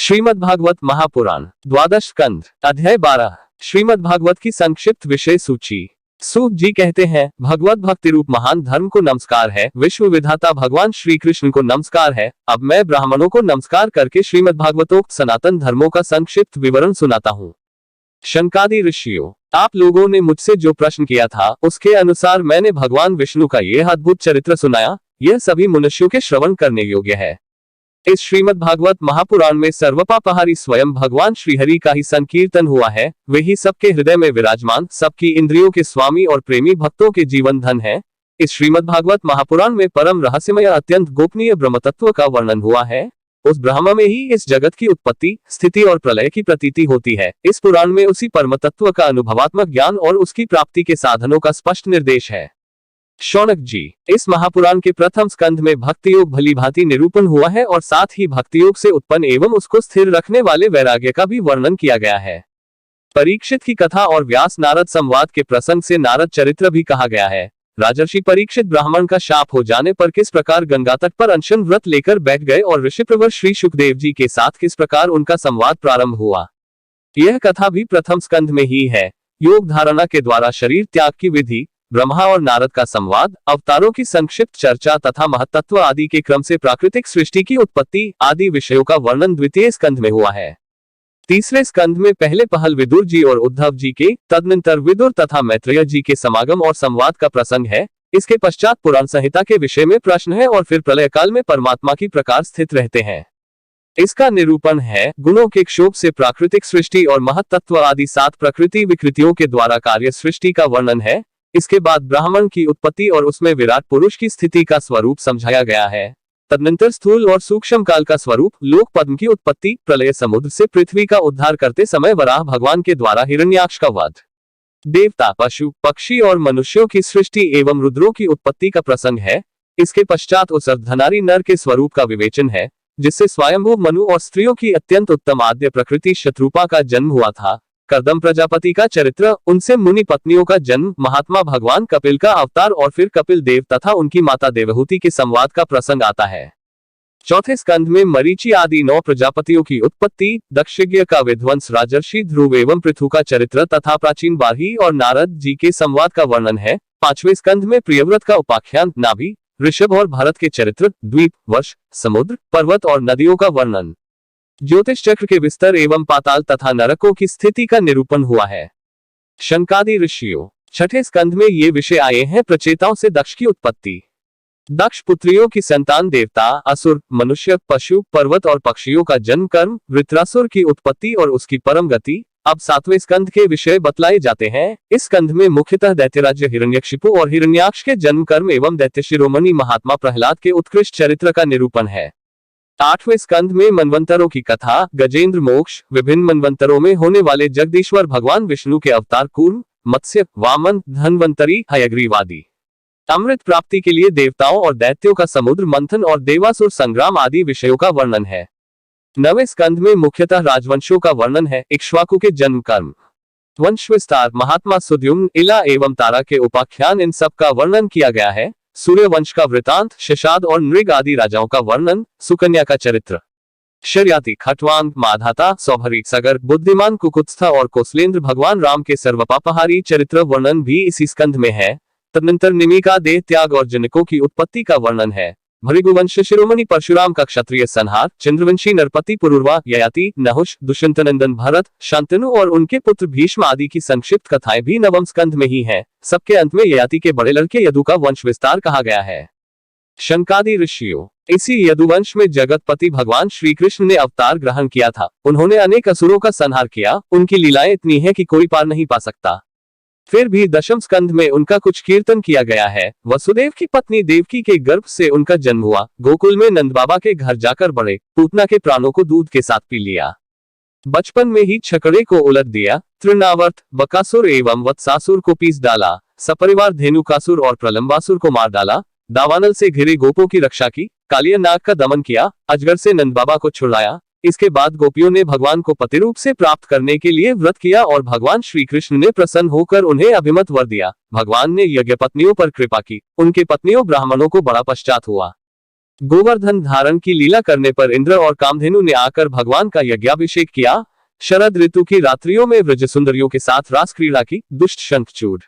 श्रीमद्भागवत महापुराण द्वादश स्कंध अध्याय 12। श्रीमद्भागवत की संक्षिप्त विषय सूची। सूत जी कहते हैं, भगवत भक्ति रूप महान धर्म को नमस्कार है, विश्व विधाता भगवान श्री कृष्ण को नमस्कार है। अब मैं ब्राह्मणों को नमस्कार करके श्रीमद्भागवतोक्त सनातन धर्मों का संक्षिप्त विवरण सुनाता हूँ। शंकादि ऋषियों, आप लोगों ने मुझसे जो प्रश्न किया था उसके अनुसार मैंने भगवान विष्णु का यह अद्भुत चरित्र सुनाया। यह सभी मनुष्यों के श्रवण करने योग्य है। इस श्रीमद् भागवत महापुराण में सर्वपापहारी स्वयं भगवान श्रीहरि का ही संकीर्तन हुआ है। वही सबके हृदय में विराजमान, सबकी इंद्रियों के स्वामी और प्रेमी भक्तों के जीवन धन है। इस श्रीमद् भागवत महापुराण में परम रहस्यमय अत्यंत गोपनीय ब्रह्म तत्व का वर्णन हुआ है। उस ब्रह्म में ही इस जगत की उत्पत्ति, स्थिति और प्रलय की प्रतीति होती है। इस पुराण में उसी परम तत्व का अनुभवात्मक ज्ञान और उसकी प्राप्ति के साधनों का स्पष्ट निर्देश है। शौनक जी, इस महापुराण के प्रथम स्कंध में भक्ति योग भली भांति निरूपण हुआ है और साथ ही भक्ति योग से उत्पन्न एवं उसको स्थिर रखने वाले वैराग्य का भी वर्णन किया गया है। परीक्षित की कथा और व्यास नारद संवाद के प्रसंग से नारद चरित्र भी कहा गया है। राजर्षि परीक्षित ब्राह्मण का शाप हो जाने पर किस प्रकार गंगा तट पर अनशन व्रत लेकर बैठ गए और ऋषिप्रवर श्री शुकदेव जी के साथ किस प्रकार उनका संवाद प्रारंभ हुआ, यह कथा भी प्रथम स्कंध में ही है। योग धारणा के द्वारा शरीर त्याग की विधि, ब्रह्मा और नारद का संवाद, अवतारों की संक्षिप्त चर्चा तथा महत्त्व आदि के क्रम से प्राकृतिक सृष्टि की उत्पत्ति आदि विषयों का वर्णन द्वितीय स्कंध में हुआ है। तीसरे स्कंध में पहले पहल विदुर जी और उद्धव जी के, तदनंतर विदुर तथा मैत्रेय जी के समागम और संवाद का प्रसंग है। इसके पश्चात पुराण संहिता के विषय में प्रश्न है और फिर प्रलय काल में परमात्मा की प्रकार स्थित रहते हैं। इसका निरूपण है। गुणों के क्षोभ से प्राकृतिक सृष्टि और महत्त्व आदि 7 प्रकृति विकृतियों के द्वारा कार्य सृष्टि का वर्णन है। इसके बाद ब्राह्मण की उत्पत्ति और उसमें विराट पुरुष की स्थिति का स्वरूप समझाया गया है। तदनंतर स्थूल और सूक्ष्म काल का स्वरूप, लोक पद्म की उत्पत्ति, प्रलय समुद्र से पृथ्वी का उद्धार करते समय वराह भगवान के द्वारा हिरण्याक्ष का वध, देवता, पशु, पक्षी और मनुष्यों की सृष्टि एवं रुद्रों की उत्पत्ति का प्रसंग है। इसके पश्चात उस अर्धनारी नर के स्वरूप का विवेचन है, जिससे स्वयंभू मनु और स्त्रियों की अत्यंत उत्तम आद्य प्रकृति शत्रुपा का जन्म हुआ था। कर्दम प्रजापति का चरित्र, उनसे मुनि पत्नियों का जन्म, महात्मा भगवान कपिल का अवतार और फिर कपिल देव तथा उनकी माता देवहूति के संवाद का प्रसंग आता है। चौथे स्कंध में मरीचि आदि 9 प्रजापतियों की उत्पत्ति, दक्षयज्ञ का विध्वंस, राजर्षि ध्रुव एवं पृथु का चरित्र तथा प्राचीन बारही और नारद जी के संवाद का वर्णन है। पांचवें स्कंध में प्रियव्रत का उपाख्यान, नाभि, ऋषभ और भरत के चरित्र, द्वीप, वर्ष, समुद्र, पर्वत और नदियों का वर्णन, ज्योतिष चक्र के विस्तार एवं पाताल तथा नरकों की स्थिति का निरूपण हुआ है। शंकादि ऋषियों, छठे स्कंध में ये विषय आए हैं। प्रचेताओं से दक्ष की उत्पत्ति, दक्ष पुत्रियों की संतान, देवता, असुर, मनुष्य, पशु, पर्वत और पक्षियों का जन्म कर्म, वृत्रासुर की उत्पत्ति और उसकी परम गति। अब 7वें स्कंध के विषय बतलाए जाते हैं। इस स्कंध में मुख्यतः दैत्यराज्य हिरण्यकशिपु और हिरण्याक्ष के जन्म कर्म एवं दैत्य शिरोमणि महात्मा प्रहलाद के उत्कृष्ट चरित्र का निरूपण है। 8वें स्कंध में मनवंतरों की कथा, गजेंद्र मोक्ष, विभिन्न मनवंतरों में होने वाले जगदीश्वर भगवान विष्णु के अवतार कूर्म, मत्स्य, वामन, धन्वंतरी, हयग्रीव आदि, अमृत प्राप्ति के लिए देवताओं और दैत्यों का समुद्र मंथन और देवासुर संग्राम आदि विषयों का वर्णन है। 9वें स्कंध में मुख्यतः राजवंशों का वर्णन है। इक्ष्वाकु के जन्म कर्म, वंश विस्तार, महात्मा सुद्युम्न, इला एवं तारा के उपाख्यान, इन सब का वर्णन किया गया है। सूर्य वंश का वृतांत, शशाद और नृग आदि राजाओं का वर्णन, सुकन्या का चरित्र, शर्याति, खटवांग, माधाता, सौभरी, सगर, बुद्धिमान, कुकुत्स्थ और कौशलेंद्र भगवान राम के सर्वपापहारी चरित्र वर्णन भी इसी स्कंध में है। तदनंतर निमिका, देह त्याग और जनकों की उत्पत्ति का वर्णन है। भृगुवंश शिरोमणि परशुराम का क्षत्रिय संहार, चंद्रवंशी नरपति पुरुरवा, ययाति, नहुष, दुष्यंतनंदन भरत, शांतनु और उनके पुत्र भीष्म आदि की संक्षिप्त कथाएं भी 9वें स्कंध में ही है। सबके अंत में ययाति के बड़े लड़के यदु का वंश विस्तार कहा गया है। शंकादि ऋषियों, इसी यदुवंश में जगतपति भगवान श्री कृष्ण ने अवतार ग्रहण किया था। उन्होंने अनेक असुरों का संहार किया। उनकी लीलाएं इतनी है कि कोई पार नहीं पा सकता। फिर भी 10वें स्कंध में उनका कुछ कीर्तन किया गया है। वसुदेव की पत्नी देवकी के गर्भ से उनका जन्म हुआ। गोकुल में नंद बाबा के घर जाकर बड़े, पूतना के प्राणों को दूध के साथ पी लिया। बचपन में ही छकड़े को उलट दिया। तृणावर्त, बकासुर एवं वत्सासुर को पीस डाला। सपरिवार धेनुकासुर और प्रलंबासुर को मार डाला। दावानल से घिरे गोपों की रक्षा की। कालिया नाग का दमन किया। अजगर से नंद बाबा को छुड़ाया। इसके बाद गोपियों ने भगवान को पति रूप से प्राप्त करने के लिए व्रत किया और भगवान श्री कृष्ण ने प्रसन्न होकर उन्हें अभिमत वर दिया। भगवान ने यज्ञ पत्नियों पर कृपा की। उनके पत्नियों ब्राह्मणों को बड़ा पश्चात हुआ। गोवर्धन धारण की लीला करने पर इंद्र और कामधेनु ने आकर भगवान का यज्ञाभिषेक किया। शरद ऋतु की रात्रियों में व्रज सुंदरियों के साथ रास क्रीड़ा की। दुष्ट शंखचूड़,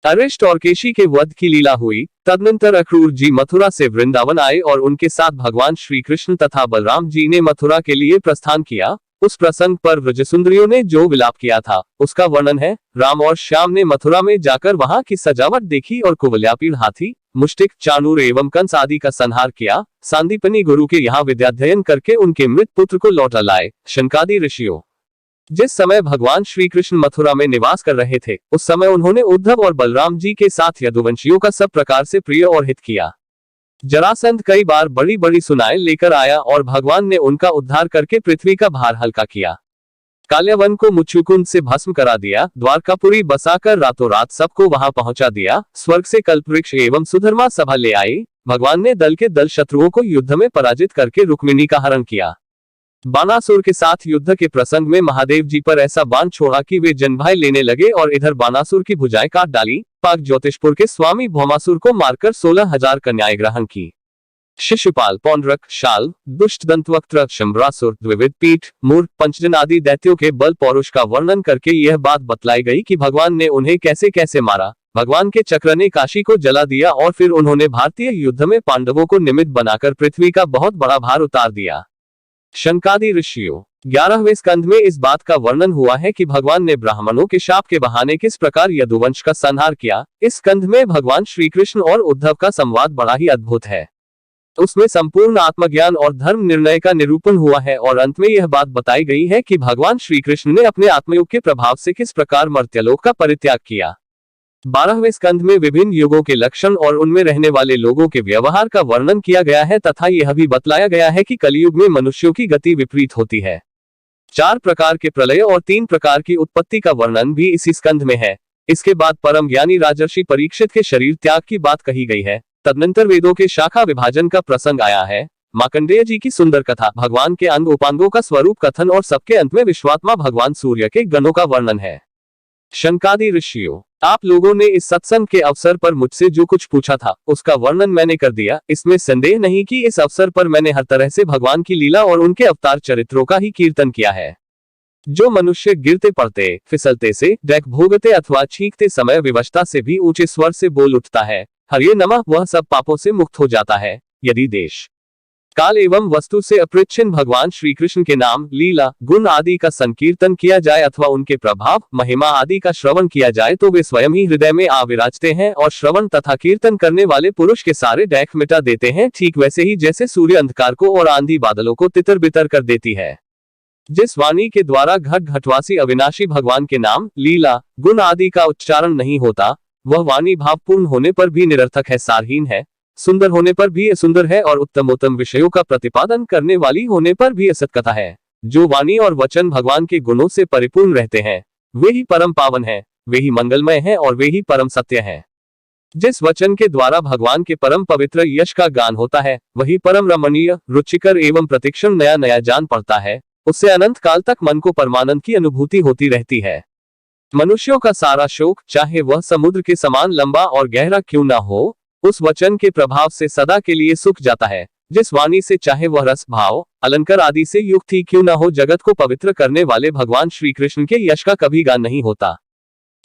अरिष्ट और केशी के वध की लीला हुई। तदनंतर अक्रूर जी मथुरा से वृंदावन आए और उनके साथ भगवान श्री कृष्ण तथा बलराम जी ने मथुरा के लिए प्रस्थान किया। उस प्रसंग पर व्रजसुंदरियों ने जो विलाप किया था उसका वर्णन है। राम और श्याम ने मथुरा में जाकर वहां की सजावट देखी और कुवलयापीड़ हाथी, मुष्टिक, चाणूर एवं कंस आदि का संहार किया। सांदीपनी गुरु के यहाँ विद्याध्ययन करके उनके मृत पुत्र को लौटा लाए। शनकादि ऋषियों, जिस समय भगवान श्री कृष्ण मथुरा में निवास कर रहे थे उस समय उन्होंने उद्धव और बलराम जी के साथ यदुवंशियों का सब प्रकार से प्रिय और हित किया। जरासंध कई बार बड़ी बड़ी सुनाएं लेकर आया और भगवान ने उनका उद्धार करके पृथ्वी का भार हल्का किया। काल्यावन को मुच्युकुंड से भस्म करा दिया। द्वारकापुरी बसाकर रातों रात सबको वहां पहुंचा दिया। स्वर्ग से कल्पवृक्ष एवं सुधर्मा सभा ले आई। भगवान ने दल के दल शत्रुओं को युद्ध में पराजित करके रुक्मिणी का हरण किया। बानासुर के साथ युद्ध के प्रसंग में महादेव जी पर ऐसा बाण छोड़ा कि वे जनभाई लेने लगे और इधर बानासुर की भुजाएं काट डाली। पाक ज्योतिषपुर के स्वामी भौमासुर को मारकर 16,000 कन्याएं ग्रहण की। शिशुपाल, पौंड्रक, शाल, दुष्ट दंतवक्त्र, शंबरासुर, द्विविध पीठ, मूर्ख, पंचजन आदि दैत्यों के बल पौरुष का वर्णन करके यह बात बतलाई गई कि भगवान ने उन्हें कैसे कैसे मारा। भगवान के चक्र ने काशी को जला दिया और फिर उन्होंने भारतीय युद्ध में पांडवों को निमित्त बनाकर पृथ्वी का बहुत बड़ा भार उतार दिया। शनकादि ऋषियों, 11वें स्कंध में इस बात का वर्णन हुआ है कि भगवान ने ब्राह्मणों के शाप के बहाने किस प्रकार यदुवंश का संहार किया। इस स्कंध में भगवान श्री कृष्ण और उद्धव का संवाद बड़ा ही अद्भुत है। उसमें संपूर्ण आत्मज्ञान और धर्म निर्णय का निरूपण हुआ है और अंत में यह बात बताई गई है कि भगवान श्री कृष्ण ने अपने आत्मयोग के प्रभाव से किस प्रकार मर्त्यलोक का परित्याग किया। 12वें स्कंध में विभिन्न युगों के लक्षण और उनमें रहने वाले लोगों के व्यवहार का वर्णन किया गया है तथा यह भी बतलाया गया है कि कलयुग में मनुष्यों की गति विपरीत होती है। 4 प्रकार के प्रलय और 3 प्रकार की उत्पत्ति का वर्णन भी इसी स्कंध में है। इसके बाद परम ज्ञानी राजर्षि परीक्षित के शरीर त्याग की बात कही गई है। तदनंतर वेदों के शाखा विभाजन का प्रसंग आया है। मार्कंडेय जी की सुंदर कथा, भगवान के अंग उपांगों का स्वरूप कथन और सबके अंत में विश्वात्मा भगवान सूर्य के गणों का वर्णन है। शनकादि ऋषियों, आप लोगों ने इस सत्संग के अवसर पर मुझसे जो कुछ पूछा था उसका वर्णन मैंने कर दिया। इसमें संदेह नहीं कि इस अवसर पर मैंने हर तरह से भगवान की लीला और उनके अवतार चरित्रों का ही कीर्तन किया है। जो मनुष्य गिरते पड़ते, फिसलते से, डैक भोगते अथवा छींकते समय विवशता से भी ऊंचे स्वर से बोल उठता है हरिये नमः, वह सब पापों से मुक्त हो जाता है। यदि देश, काल एवं वस्तु से अपरिच्छिन्न भगवान श्री कृष्ण के नाम, लीला, गुण आदि का संकीर्तन किया जाए अथवा उनके प्रभाव, महिमा आदि का श्रवण किया जाए तो वे स्वयं ही हृदय में आ विराजते हैं और श्रवण तथा कीर्तन करने वाले पुरुष के सारे डैक मिटा देते हैं। ठीक वैसे ही जैसे सूर्य अंधकार को और आंधी बादलों को तितर बितर कर देती है। जिस वाणी के द्वारा घट घटवासी अविनाशी भगवान के नाम, लीला, गुण आदि का उच्चारण नहीं होता, वह वाणी भावपूर्ण होने पर भी निरर्थक है, सारहीन है, सुंदर होने पर भी असुंदर है और उत्तमोत्तम विषयों का प्रतिपादन करने वाली होने पर भी असत कथा है। जो वाणी और वचन भगवान के गुणों से परिपूर्ण रहते हैं वे ही परम पावन हैं, वे ही मंगलमय हैं और वे ही परम सत्य हैं। जिस वचन के द्वारा भगवान के परम पवित्र यश का गान होता है वही परम रमणीय, रुचिकर एवं प्रतिक्षण नया नया जान पड़ता है। उससे अनंत काल तक मन को परमानंद की अनुभूति होती रहती है। मनुष्यों का सारा शोक, चाहे वह समुद्र के समान लंबा और गहरा क्यों ना हो, उस वचन के प्रभाव से सदा के लिए सूख जाता है। जिस वाणी से, चाहे वह रस, भाव, अलंकार आदि से युक्त ही क्यों ना हो, जगत को पवित्र करने वाले भगवान श्री कृष्ण के यश का कभी गान नहीं होता।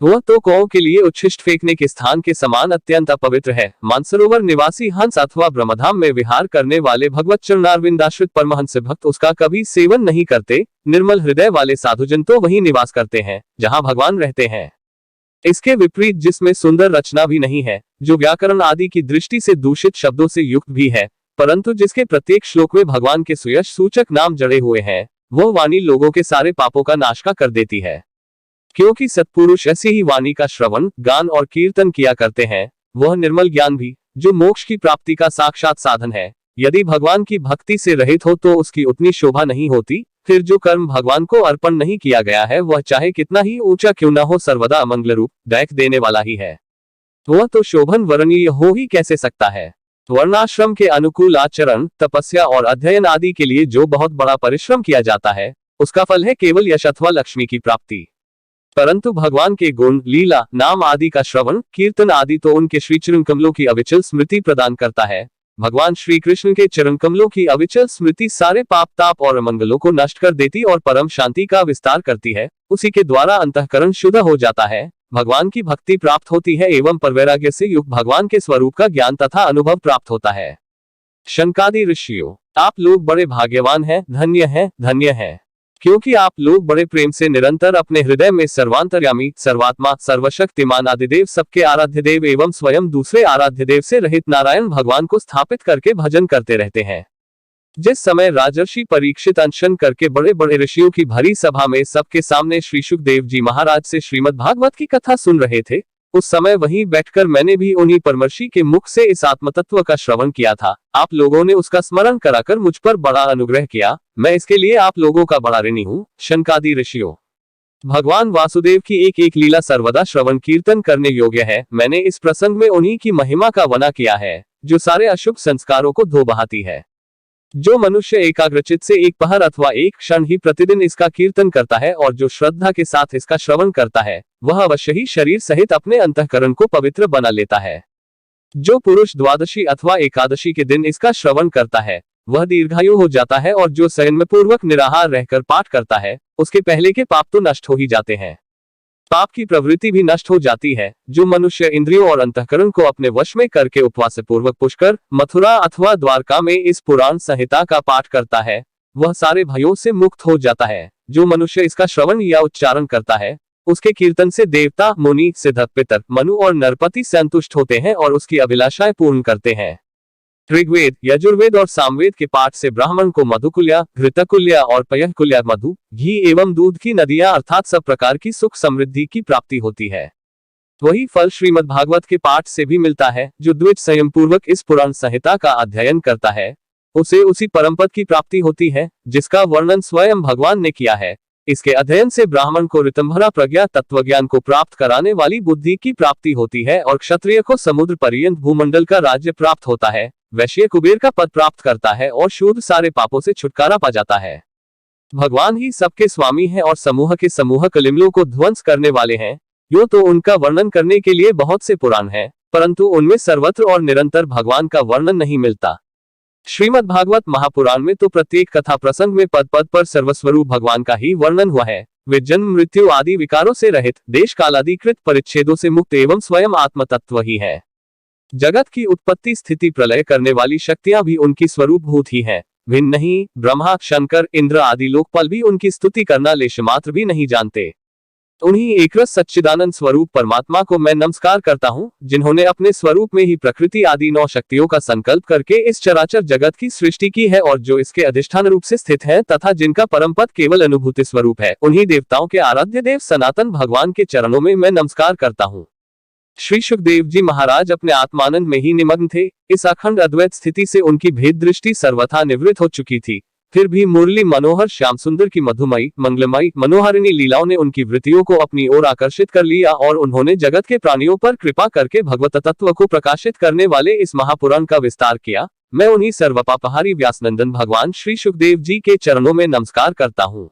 वह तो कौओं के लिए उच्छिष्ट फेंकने के स्थान के समान अत्यंत अपवित्र है। मानसरोवर निवासी हंस अथवा ब्रह्मधाम में विहार करने वाले भगवत चरणारविंदाश्रित परमहंस भक्त उसका कभी सेवन नहीं करते। निर्मल हृदय वाले साधुजन तो वही निवास करते हैं जहाँ भगवान रहते हैं। इसके विपरीत जिसमें सुंदर रचना भी नहीं है, जो व्याकरण आदि की दृष्टि से दूषित शब्दों से युक्त भी है, परंतु जिसके प्रत्येक श्लोक में भगवान के सुयश सूचक नाम जड़े हुए हैं, वह वाणी लोगों के सारे पापों का नाश कर देती है। क्योंकि सत्पुरुष ऐसी ही वाणी का श्रवण, गान और कीर्तन किया करते हैं। वह निर्मल ज्ञान भी, जो मोक्ष की प्राप्ति का साक्षात साधन है, यदि भगवान की भक्ति से रहित हो तो उसकी उतनी शोभा नहीं होती। फिर जो कर्म भगवान को अर्पण नहीं किया गया है वह चाहे कितना ही ऊंचा क्यों ना हो, सर्वदा अमंगल रूप, दैख देने वाला ही है। वह तो शोभन वर्णनीय हो ही कैसे सकता है। वर्णाश्रम के अनुकूल आचरण, तपस्या और अध्ययन आदि के लिए जो बहुत बड़ा परिश्रम किया जाता है उसका फल है केवल यश अथवा लक्ष्मी की प्राप्ति। परंतु भगवान के गुण, लीला, नाम आदि का श्रवण, कीर्तन आदि तो उनके श्री चरण कमलों की अविचल स्मृति प्रदान करता है। भगवान श्री कृष्ण के चरण कमलों की अविचल स्मृति सारे पाप ताप और अमंगलों को नष्ट कर देती और परम शांति का विस्तार करती है। उसी के द्वारा अंतःकरण शुद्ध हो जाता है, भगवान की भक्ति प्राप्त होती है एवं परवैराग्य से युक्त भगवान के स्वरूप का ज्ञान तथा अनुभव प्राप्त होता है। शनकादि ऋषियों, आप लोग बड़े भाग्यवान हैं, धन्य हैं, क्योंकि आप लोग बड़े प्रेम से निरंतर अपने हृदय में सर्वांतर्यामी, सर्वात्मा, सर्वशक्तिमान आदिदेव, सबके आराध्य देव एवं स्वयं दूसरे आराध्य देव से रहित नारायण भगवान को स्थापित करके भजन करते रहते हैं। जिस समय राजर्षि परीक्षित अनशन करके बड़े बड़े ऋषियों की भरी सभा में सबके सामने श्री शुकदेव जी महाराज से श्रीमद् भागवत की कथा सुन रहे थे, उस समय वहीं बैठकर मैंने भी उन्हीं परमर्षि के मुख से इस आत्मतत्व का श्रवण किया था। आप लोगों ने उसका स्मरण कराकर मुझ पर बड़ा अनुग्रह किया, मैं इसके लिए आप लोगों का बड़ा ऋणी हूँ। शनकादि ऋषियों, भगवान वासुदेव की एक एक लीला सर्वदा श्रवण कीर्तन करने योग्य है। मैंने इस प्रसंग में उन्हीं की महिमा का वर्णन किया है, जो सारे अशुभ संस्कारों को धो बहाती है। जो मनुष्य एकाग्रचित से एक पहर अथवा एक क्षण ही प्रतिदिन इसका कीर्तन करता है और जो श्रद्धा के साथ इसका श्रवण करता है, वह अवश्य ही शरीर सहित अपने अंतःकरण को पवित्र बना लेता है। जो पुरुष द्वादशी अथवा एकादशी के दिन इसका श्रवण करता है, वह दीर्घायु हो जाता है और जो संयम पूर्वक निराहार रहकर पाठ करता है, उसके पहले के पाप तो नष्ट हो ही जाते हैं, पाप की प्रवृत्ति भी नष्ट हो जाती है। जो मनुष्य इंद्रियों और अंतःकरण को अपने वश में करके उपवास पूर्वक पुष्कर, मथुरा अथवा द्वारका में इस पुराण संहिता का पाठ करता है, वह सारे भयों से मुक्त हो जाता है। जो मनुष्य इसका श्रवण या उच्चारण करता है, उसके कीर्तन से देवता, मुनि, सिद्ध, पितर, मनु और नरपति संतुष्ट होते हैं और उसकी अभिलाषाएं पूर्ण करते हैं। ऋग्वेद, यजुर्वेद और सामवेद के पाठ से ब्राह्मण को मधुकुल्या, घृतकुल्या और पयःकुल्या, मधु, घी एवं दूध की नदियां अर्थात सब प्रकार की सुख समृद्धि की प्राप्ति होती है। वही फल श्रीमद् भागवत के पाठ से भी मिलता है। जो द्विज संयम पूर्वक इस पुराण संहिता का अध्ययन करता है, उसे उसी परम पद की प्राप्ति होती है, जिसका वर्णन स्वयं भगवान ने किया है। इसके अध्ययन से ब्राह्मण को ऋतंभरा प्रज्ञा तत्वज्ञान को प्राप्त कराने वाली बुद्धि की प्राप्ति होती है और क्षत्रिय को समुद्र पर्यंत भूमंडल का राज्य प्राप्त होता है, वैश्य कुबेर का पद प्राप्त करता है और शूद्र सारे पापों से छुटकारा पा जाता है। भगवान ही सबके स्वामी हैं और समूह के समूह कलिमलों को ध्वंस करने वाले हैं। यूं तो उनका वर्णन करने के लिए बहुत से पुराण हैं, परंतु उनमें सर्वत्र और निरंतर भगवान का वर्णन नहीं मिलता। श्रीमद् भागवत महापुराण में तो प्रत्येक कथा प्रसंग में पद पद पर सर्वस्वरूप भगवान का ही वर्णन हुआ है। वे जन्म मृत्यु आदि विकारों से रहित, देश कालादिकृत परिच्छेदों से मुक्त एवं स्वयं आत्म तत्व ही है। जगत की उत्पत्ति स्थिति प्रलय करने वाली शक्तियां भी उनकी स्वरूप भूत ही हैं, भिन्न नहीं। ब्रह्मा, शंकर, इंद्र आदि लोकपाल भी उनकी स्तुति करना लेश मात्र भी नहीं जानते। उन्हीं एकरस सच्चिदानंद स्वरूप परमात्मा को मैं नमस्कार करता हूँ, जिन्होंने अपने स्वरूप में ही प्रकृति आदि 9 शक्तियों का संकल्प करके इस चराचर जगत की सृष्टि की है और जो इसके अधिष्ठान रूप से स्थित है तथा जिनका परम पद केवल अनुभूति स्वरूप है। उन्हीं देवताओं के आराध्य देव सनातन भगवान के चरणों में मैं नमस्कार करता हूँ। श्री शुकदेव जी महाराज अपने आत्मानंद में ही निमग्न थे। इस अखंड अद्वैत स्थिति से उनकी भेद दृष्टि सर्वथा निवृत्त हो चुकी थी। फिर भी मुरली मनोहर श्याम सुंदर की मधुमयी, मंगलमयी, मनोहारिणी लीलाओं ने उनकी वृत्तियों को अपनी ओर आकर्षित कर लिया और उन्होंने जगत के प्राणियों पर कृपा करके भगवत तत्व को प्रकाशित करने वाले इस महापुराण का विस्तार किया। मैं उन्हीं सर्वपापहारी व्यासनंदन भगवान श्री शुकदेव जी के चरणों में नमस्कार करता हूँ।